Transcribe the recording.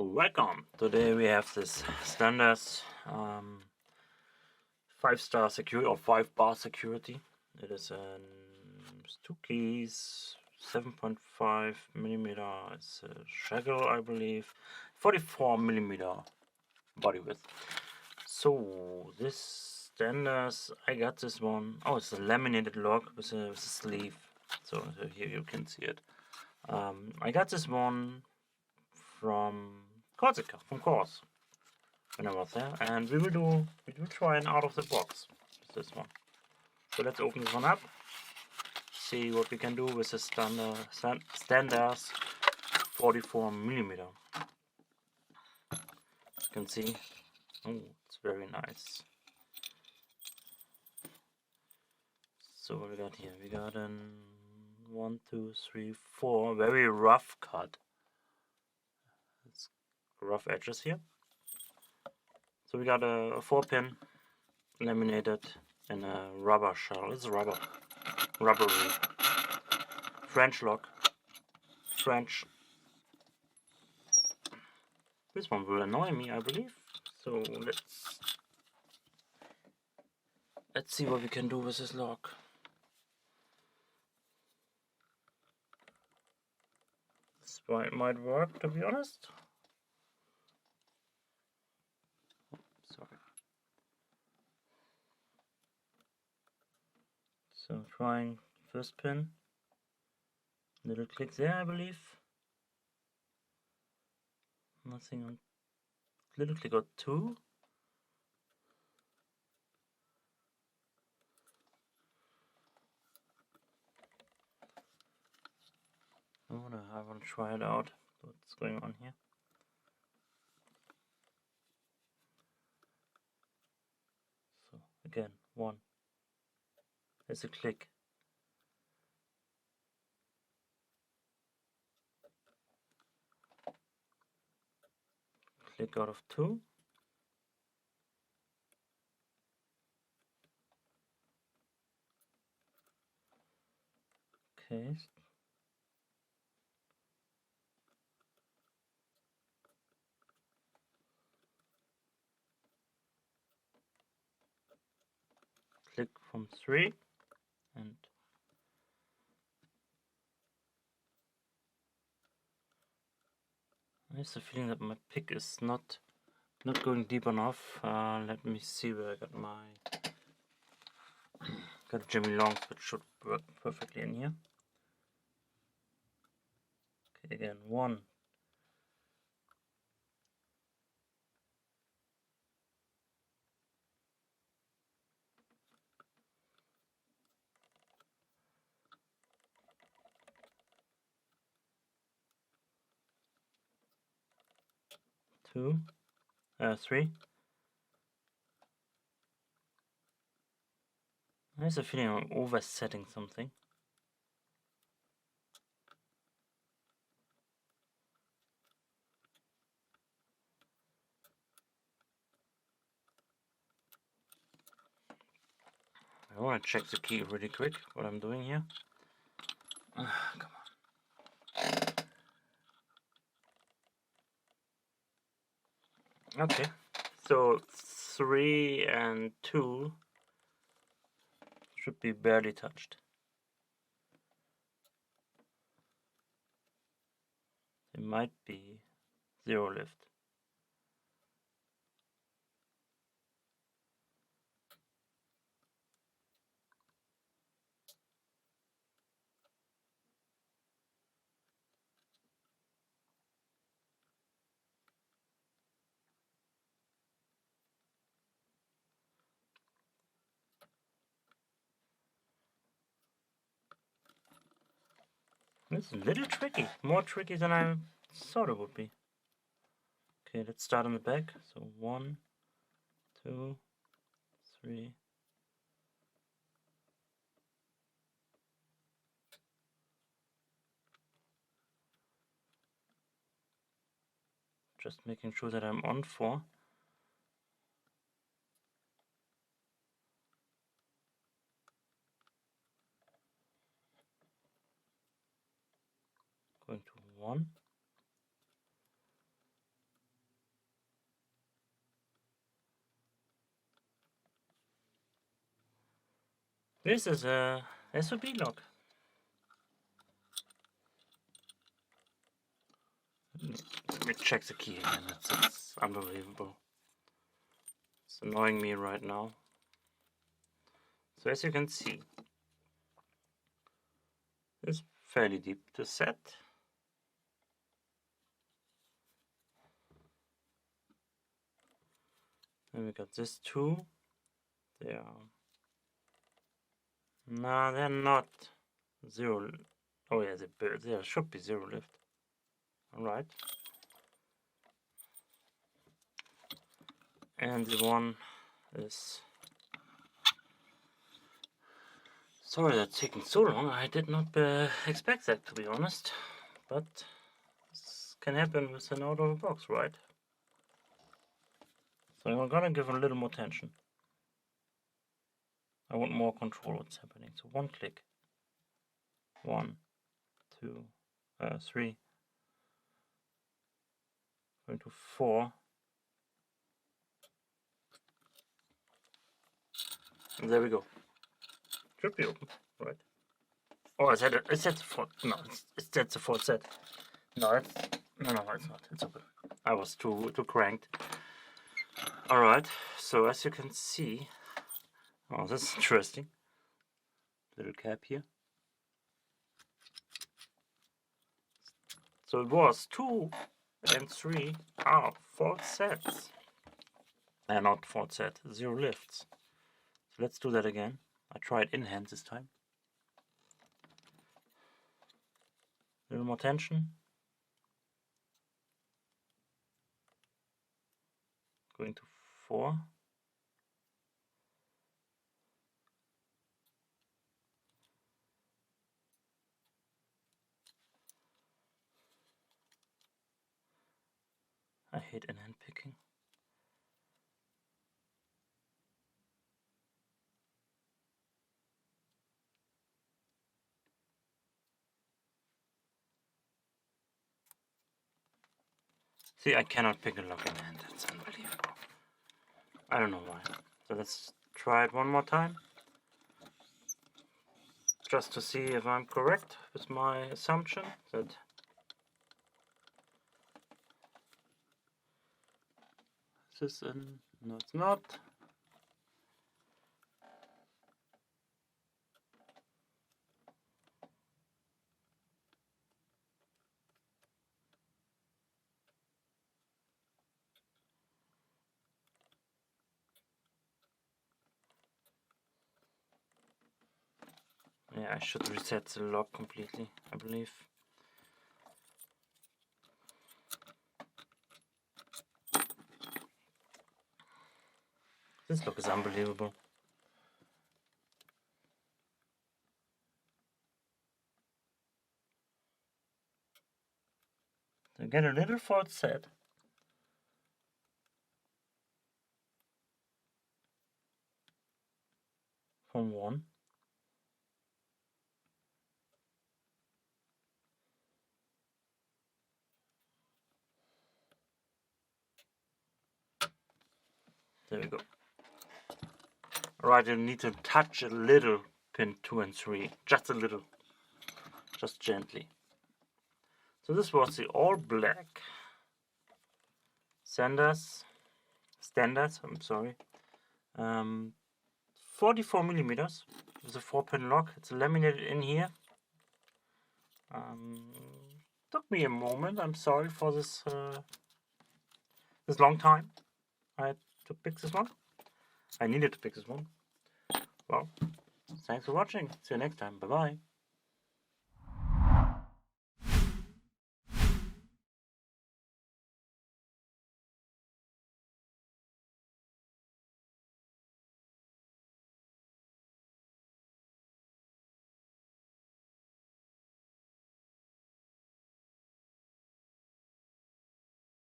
Welcome! Today we have this standard 5-star security or 5-bar security. It is two keys, 7.5mm. It's a shaggle, I believe, 44mm body width. So this standard, I got this one. Oh, it's a laminated lock with a sleeve. So here you can see it. I got this one from Corsica, from course, when I was there, and we will try an out of the box with this one. So let's open this one up, see what we can do with the standard 44mm. You can see, oh, it's very nice. So what we got here? We got an 1, 2, 3, 4 very rough cut. It's rough edges here. So we got a 4-pin laminated in a rubber shell. It's rubbery French lock. French. This one will annoy me, I believe. So let's see what we can do with this lock. This might work, to be honest. Sorry. So trying first pin. Little click there, I believe. Nothing on. Little click on 2. I wanna try it out. What's going on here? So again, 1. There's a click. Click out of 2. Okay. Click from 3 and I have the feeling that my pick is not going deep enough. Let me see where I got my Jimmy Longs, which should work perfectly in here. Okay, again, 1. Two, 3. I have a feeling I'm oversetting something. I want to check the key really quick, what I'm doing here. Come on. Okay, so 3 and 2 should be barely touched. It might be 0 lift. It's a little tricky, more tricky than I thought it would be. Okay, let's start on the back. So 1, 2, 3. Just making sure that I'm on 4. Going to 1. This is a SOB lock. Let me check the key again. It's unbelievable. It's annoying me right now. So as you can see, it's fairly deep to set. And we got this too. They are... No, they're not zero. Oh yeah, there should be zero lift. Alright. And the one is... Sorry that's taking so long. I did not expect that, to be honest. But this can happen with an out of the box, right? So I'm gonna give a little more attention. I want more control what's happening. So one click. 1, 2, 3. Going to 4. And there we go. Should be open, right? Oh, is that the fourth? No, that's the fourth set. No, it's not. It's open. I was too cranked. All right. So as you can see, oh, this is interesting. Little cap here. So it was 2 and 3 are fourth sets. Not fourth set, 0 lifts. So let's do that again. I tried in hand this time. A little more tension. Going to 4. I hate in-hand picking. See, I cannot pick a lock in hand. That's unbelievable. I don't know why. So let's try it one more time. Just to see if I'm correct with my assumption that this is in... No, it's not. Yeah, I should reset the lock completely, I believe. This lock is unbelievable. So get a little fourth set. From 1. There we go. Alright, you need to touch a little pin 2 and 3. Just a little. Just gently. So this was the all black standards, I'm sorry. 44 millimeters with a 4-pin lock. It's laminated in here. Took me a moment. I'm sorry for this this long time. I had to pick this one. I needed to pick this one. Well, thanks for watching. See you next time. Bye bye.